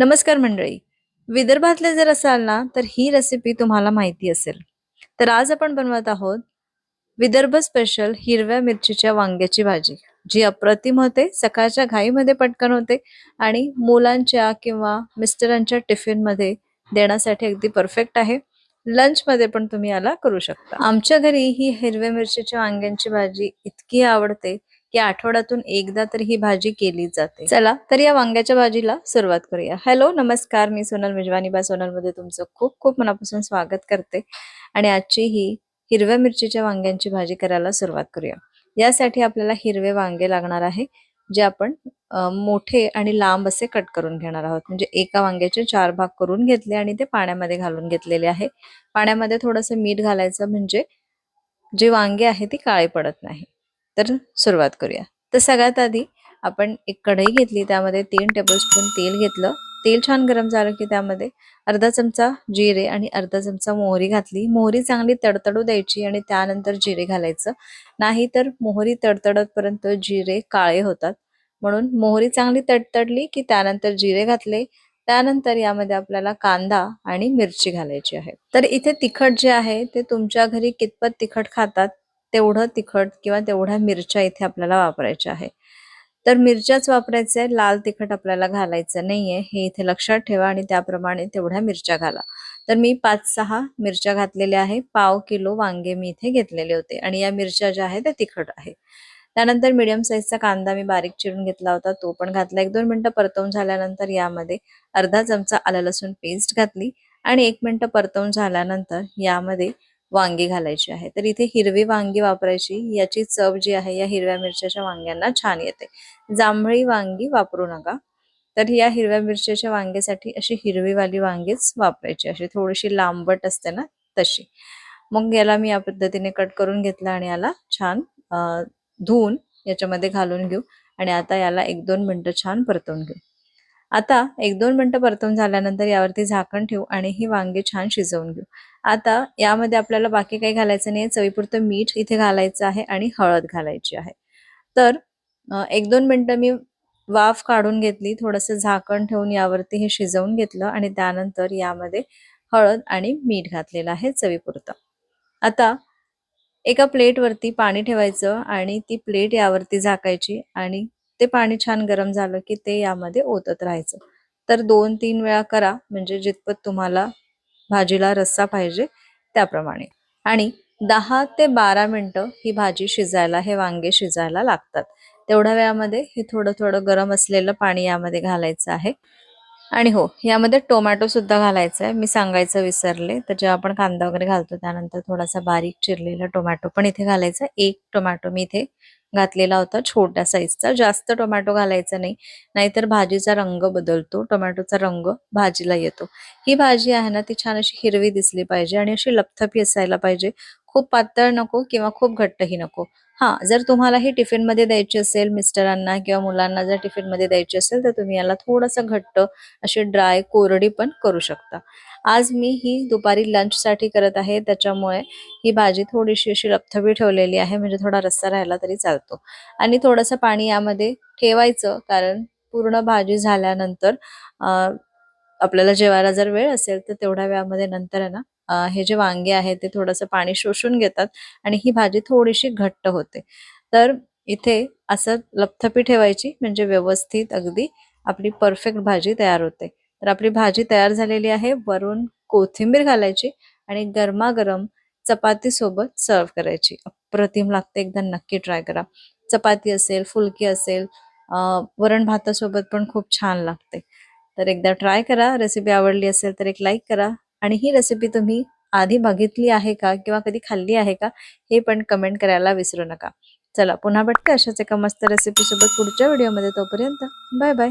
नमस्कार मंडळी. विदर्भातले जर असाल ना तर ही रेसिपी तुम्हाला माहिती असेल. तर आज आपण बनवत आहोत विदर्भ स्पेशल हिरव्या मिरचीच्या वांग्याची भाजी, जी अप्रतिम होते, सकाळच्या घाईमध्ये पटकन होते आणि मुलांच्या किंवा मिस्टरांच्या टिफिन मध्ये देण्यासाठी अगदी परफेक्ट आहे. लंच मध्ये पण तुम्ही याला करू शकता. आमच्या घरी ही हिरव्या मिरचीच्या वांग्यांची भाजी इतकी आवडते की आठवड्यातून एकदा तर ही भाजी केली जाते. चला तर या वांग्याच्या भाजीला सुरुवात करूया. हॅलो नमस्कार, मी सोनल मेजवानी बा सोनल मध्ये तुमचं खूप खूप मनापासून स्वागत करते. आणि आजची ही हिरव्या मिरचीच्या वांग्यांची भाजी करायला सुरुवात करूया. यासाठी आपल्याला हिरवे वांगे लागणार आहे, जे आपण मोठे आणि लांब असे कट करून घेणार आहोत. म्हणजे एका वांग्याचे 4 भाग करून घेतले आणि ते पाण्यामध्ये घालून घेतलेले आहे. पाण्यामध्ये थोडंसं मीठ घालायचं, म्हणजे जे वांगे आहे ती काळे पडत नाही. तर सुरुवात करूया. तर सगळ्यात आधी आपण एक कढई घेतली, त्यामध्ये 3 टेबलस्पून तेल घेतलं. तेल छान गरम झालं की त्यामध्ये अर्धा चमचा जिरे आणि अर्धा चमचा मोहरी घातली. मोहरी चांगली तडतडू द्यायची आणि त्यानंतर जिरे घालायचं. नाही तर मोहरी तडतडतपर्यंत जिरे काळे होतात. म्हणून मोहरी चांगली तडतडली की त्यानंतर जिरे घातले. त्यानंतर यामध्ये आपल्याला कांदा आणि मिरची घालायची आहे. तर इथे तिखट जे आहे ते तुमच्या घरी कितपत तिखट खातात तेवढं तिखट किंवा तेवढ्या मिरच्या इथे आपल्याला वापरायच्या आहे. तर मिरच्याच वापरायचे, लाल तिखट आपल्याला घालायचं नाहीये, हे इथे लक्षात ठेवा आणि त्याप्रमाणे तेवढ्या मिरच्या घाला. तर मी 5-6 मिरच्या घातलेल्या आहे. पाव किलो वांगे मी इथे घेतलेले होते आणि या मिरच्या ज्या आहेत त्या तिखट आहे. त्यानंतर मीडियम साईजचा कांदा मी बारीक चिरून घेतला होता, तो पण घातला. 1-2 मिनिटं परतवून झाल्यानंतर यामध्ये अर्धा चमचा आलं लसूण पेस्ट घातली आणि 1 मिनिट परतवून झाल्यानंतर यामध्ये वांगी घालायची आहे. तर इथे हिरवी वांगी वापरायची, याची चव जी आहे या हिरव्या मिरच्याच्या वांग्यांना छान येते. जांभळी वांगी वापरू नका. तर या हिरव्या मिरच्याच्या वांग्यासाठी अशी हिरवीवाली वांगीच वापरायची, अशी थोडीशी लांबट असते ना तशी. मग याला मी या पद्धतीने कट करून घेतला आणि याला छान धुवून याच्यामध्ये घालून घेऊ आणि आता याला 1-2 मिनिटं छान परतवून घेऊ. आता 1-2 मिनिटं परतवून झाल्यानंतर यावरती झाकण ठेवू आणि ही वांगी छान शिजवून घेऊ. आता यामध्ये आपल्याला बाकी काही घालायचं नाही, चवीपुरतं मीठ इथे घालायचं आहे आणि हळद घालायची आहे. तर 1-2 मिनिटं मी वाफ काढून घेतली, थोडंसं झाकण ठेवून यावरती हे शिजवून घेतलं आणि त्यानंतर यामध्ये हळद आणि मीठ घातलेलं आहे चवीपुरतं. आता एका प्लेटवरती पाणी ठेवायचं आणि ती प्लेट यावरती झाकायची आणि ते पाणी छान गरम झालं की ते यामध्ये ओतत राहायचं. तर 2-3 वेळा करा, म्हणजे जितपत तुम्हाला भाजीला रस्सा पाहिजे त्याप्रमाणे. आणि 10 ते 12 मिनिटं ही भाजी शिजायला, हे वांगे शिजायला लागतात. तेवढ्या वेळामध्ये हे थोडं थोडं गरम असलेलं पाणी यामध्ये घालायचं आहे. आणि हो, यामध्ये टोमॅटो सुद्धा घालायचा आहे, मी सांगायचं विसरले. तर जेव्हा आपण कांदा वगैरे घालतो त्यानंतर थोडासा बारीक चिरलेला टोमॅटो पण इथे घालायचा. 1 टोमॅटो मी इथे घातलेला होता, छोट्या साईजचा. जास्त टोमॅटो घालायचा नाही, नाहीतर भाजीचा रंग बदलतो, टोमॅटोचा रंग भाजीला येतो. ही भाजी आहे ना ती छान अशी हिरवी दिसली पाहिजे आणि अशी लपथपी असायला पाहिजे. खूप पातळ नको किंवा खूप घट्टही नको. हा, जर तुम्हाला ही टिफिन मध्ये द्यायची असेल मिस्टरांना किंवा मुलांना, जर टिफिन मध्ये द्यायची असेल तर तुम्ही याला थोडंसं घट्ट अशी ड्राय कोरडी पण करू शकता. आज मी ही दुपारी लंच साठी करत आहे, त्याच्यामुळे ही भाजी थोडीशी अशी लपथबी ठेवलेली आहे, म्हणजे थोडा रस्सा राहिला तरी चालतो. आणि थोडंसं पाणी यामध्ये ठेवायचं, कारण पूर्ण भाजी झाल्यानंतर आपल्याला जेवायला जर वेळ असेल तर तेवढ्या वेळामध्ये नंतर आहे ना हे जे वांगे आहे ते थोडंसं पाणी शोषून घेतात आणि ही भाजी थोडीशी घट्ट होते. तर इथे असं लपथपी ठेवायची, म्हणजे व्यवस्थित अगदी आपली परफेक्ट भाजी तयार होते. तर आपली भाजी तयार झालेली आहे. वरून कोथिंबीर घालायची आणि गरमागरम चपाती सोबत सर्व करायची. अप्रतिम लागते, एकदा नक्की ट्राय करा. चपाती असेल, फुलकी असेल, वरण भातासोबत पण खूप छान लागते. तर एकदा ट्राय करा. रेसिपी आवडली असेल तर एक लाईक करा आणि ही रेसिपी तुम्ही आधी बघितली आहे का किंवा कधी खाल्ली आहे का हे पण कमेंट करायला विसरू नका. चला पुन्हा भेटते अशाच एका मस्त रेसिपी सोबत पुढच्या व्हिडिओमध्ये. तोपर्यंत बाय बाय.